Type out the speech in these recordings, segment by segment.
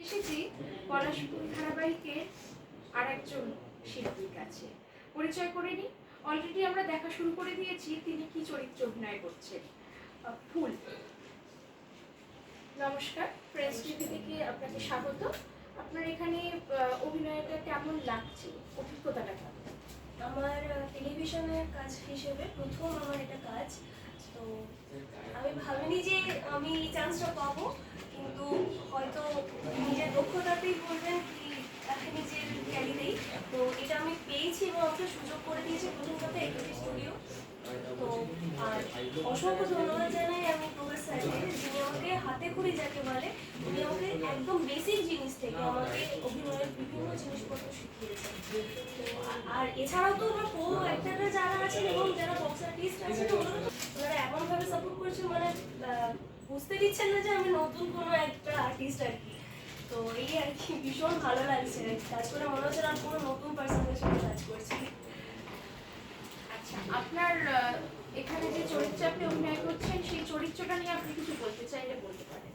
এসেছি পলাশপুর ধারাবাহিকের আরেকজন শিল্পীর কাছে। পরিচয় করে নিই। অলরেডি আমরা দেখা শুরু করে দিয়েছি তিনি কি চরিত্রে অভিনয় করছেন। ফুল। নমস্কার, প্রেস টিভি থেকে আপনাকে স্বাগত। আপনার এখানে অভিনয়টা কেমন লাগছে, অভিজ্ঞতাটা কেমন? আমার টেলিভিশনের কাজ হিসেবে প্রথম আমার এটা কাজ, তো আমি ভাবিনি যে আমি চান্সটা পাবো, কিন্তু হয়তো নিজের দক্ষতাতেই বলবেন কি নিজের ক্যারিয়ারেই তো এটা আমি পেয়েছি এবং আমাকে সুযোগ করে দিয়েছে প্রথম কথা একুশে স্টুডিও। তো আর অসংখ্য ধন্যবাদ জানাই আমি প্রভাস স্যারকে, যিনি আমাকে হাতে খড়ি যাকে বলে উনি আমাকে একদম বেসিক জিনিস থেকে আমাকে অভিনয়ের বিভিন্ন জিনিসপত্র শিখিয়েছেন। আর এছাড়াও তো আমার কো অ্যাক্টররা যারা আছেন এবং যারা বক্স আর্টিস্ট আছেন ওনারা এমনভাবে সাপোর্ট করেছেন, মানে বুঝতে দিচ্ছেন না যে আমি নতুন কোনো একটা আর্টিস্ট আর কি। তো এই আর কি ভীষণ ভালো লাগছে কাজ করে, মনে হচ্ছে আর কোনো নতুন পার্সনের সাথে কাজ করছি। আচ্ছা, আপনার এখানে যে চরিত্রে আপনি অভিনয় করছেন সেই চরিত্রটা নিয়ে আপনি কিছু বলতে চাইলে বলতে পারেন।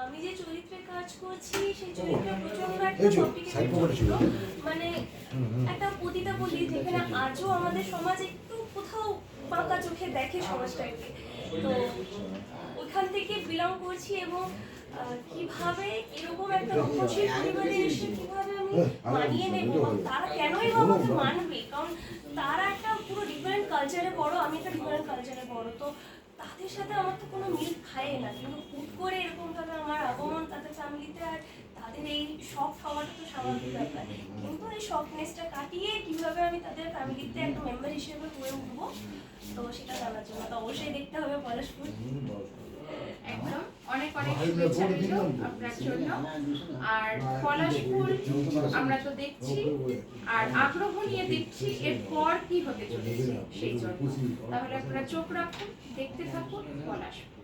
আমি যে চরিত্রে কাজ করছি সেই চরিত্রে প্রচন্ড একটা কমপ্লিকেটেড চরিত্র, মানে একটা পতিতাপল্লী যেখানে আজও আমাদের সমাজ একটু কোথাও বাঁকা চোখে দেখে সমাজটাকে। তো ওইখান থেকে বিলং করছি এবং কিভাবে এরকম একটা রক্ষণশীল পরিবারে এসে কিভাবে আমি মানিয়ে নেবো, তারা কেনই বা আমাকে মানবে, কারণ তারা একটা পুরো ডিফারেন্ট কালচারে বড়, আমি একটা ডিফারেন্ট কালচারে বড়, তো তাদের সাথে আমার তো কোনো মিল খায় না, কিন্তু হুট করে এরকম ভাবে আমার আগমন তাদের ফ্যামিলিতে, আর তাদের এই শখ হওয়াটা তো স্বাভাবিক ব্যাপার, কিন্তু এই শখনেসটা কাটিয়ে কিভাবে আমি তাদের ফ্যামিলিতে একটা মেম্বার হিসেবে হয়ে উঠবো, তো সেটা জানার জন্য তো অবশ্যই দেখতে হবে পলাশপুর। একদম, অনেক অনেক শুভেচ্ছা রইল আপনার জন্য। আর পলাশপুর আমরা তো দেখছি আর আগ্রহ নিয়ে দেখছি এরপর কি হতে চলেছে সেই জন্য। তাহলে আপনারা চোখ রাখুন, দেখতে থাকুন পলাশপুর।